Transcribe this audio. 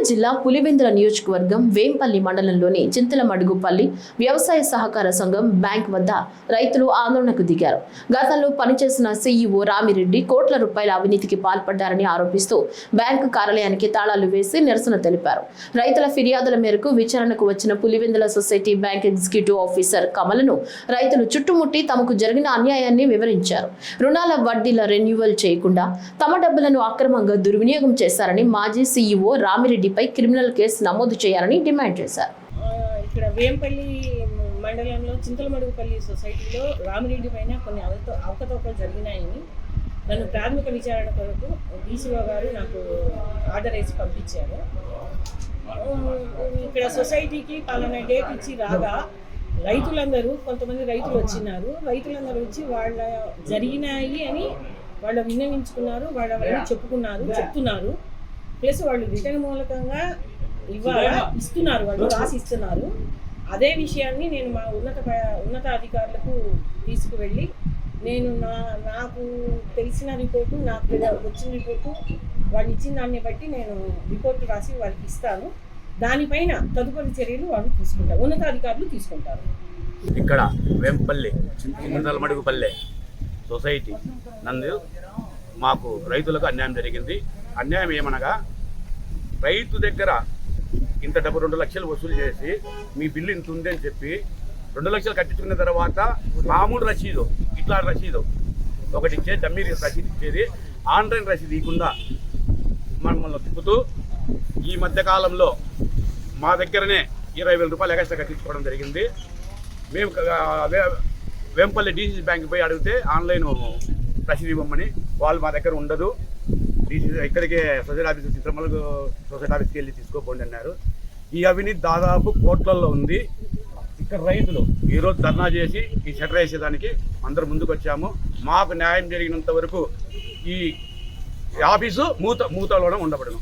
జిల్లా పులివెందుల నియోజకవర్గం వేంపల్లి మండలంలోని చింతలమడుగుపల్లి వ్యవసాయ సహకార సంఘం బ్యాంక్ వద్ద రైతులు ఆందోళనకు దిగారు. గతంలో పనిచేసిన సీఈఓ రామిరెడ్డి కోట్ల రూపాయల అవినీతికి పాల్పడ్డారని ఆరోపిస్తూ బ్యాంకు కార్యాలయానికి తాళాలు వేసి నిరసన తెలిపారు. రైతుల ఫిర్యాదుల మేరకు విచారణకు వచ్చిన Pulivendula society bank executive officer కమలను రైతులు చుట్టుముట్టి తమకు జరిగిన అన్యాయాన్ని వివరించారు. రుణాల వడ్డీల రెన్యువల్ చేయకుండా తమ డబ్బులను అక్రమంగా దుర్వినియోగం చేశారని మాజీ సీఈఓ రామిరెడ్డిపై క్రిమినల్ కేసు నమోదు చేయాలని డిమాండ్ చేశారు. ఇక్కడ వేంపల్లి మండలంలో చింతలమడుగుపల్లి సొసైటీలో రామిరెడ్డి పైన కొన్ని అవకతవకలు జరిగినాయని నన్ను ప్రాథమిక విచారణ కొరకు డీసీఓ గారు నాకు ఆర్డర్ వేసి పంపించారు. ఇక్కడ సొసైటీకి పలానా డేట్ ఇచ్చి రాగా కొంతమంది రైతులు వచ్చినారు. రైతులందరూ వచ్చి వాళ్ళ జరిగినాయి అని వాళ్ళు విన్నవించుకున్నారు, వాళ్ళని చెప్తున్నారు. ప్లస్ వాళ్ళు రిటర్న్ మూలకంగా ఇస్తున్నారు, వాళ్ళు రాసి ఇస్తున్నారు. అదే విషయాన్ని నేను మా ఉన్నత అధికారులకు తీసుకువెళ్ళి నేను నాకు తెలిసిన రిపోర్టు, నాకు వచ్చిన రిపోర్టు, వాళ్ళు ఇచ్చిన దాన్ని బట్టి నేను రిపోర్టు రాసి వాళ్ళకి ఇస్తాను. దానిపైన తదుపరి చర్యలు వాళ్ళు తీసుకుంటారు, ఉన్నతాధికారులు తీసుకుంటారు. ఇక్కడ వేంపల్లి చింతలమడుగుపల్లె సొసైటీ నందు మాకు రైతులకు అన్యాయం జరిగింది. అన్యాయం ఏమనగా రైతు దగ్గర ఇంత డబ్బు 2 లక్షలు వసూలు చేసి మీ బిల్లు ఇంత ఉంది అని చెప్పి 2 లక్షలు కట్టించుకున్న తర్వాత మామూలు రసీదు, ఇట్లా రసీదు ఒకటి ఇచ్చేది, డమ్మీ రసీదు ఇచ్చేది, ఆన్లైన్ రసీదు ఇవ్వకుండా మనల్ని తిప్పుతూ ఈ మధ్యకాలంలో మా దగ్గరనే 20,000 రూపాయలు ఎక్స్ట్రా కట్టించుకోవడం జరిగింది. మేము వేంపల్లి డీసీసీ బ్యాంక్ పోయి అడిగితే ఆన్లైన్ రసీదు ఇవ్వమని, వాళ్ళు మా దగ్గర ఉండదు, ఇక్కడికే సొసైటీ ఆఫీస్ చిత్రమలకు సొసైటీ ఆఫీస్కి వెళ్ళి తీసుకోపోండి అన్నారు. ఈ అవినీతి దాదాపు కోట్లలో ఉంది. ఇక్కడ రైతులు ఈరోజు ధర్నా చేసి ఈ షట్టర్ వేసేదానికి అందరూ ముందుకు వచ్చాము. మాకు న్యాయం జరిగినంత వరకు ఈ ఆఫీసు మూతలోనే ఉండబడను.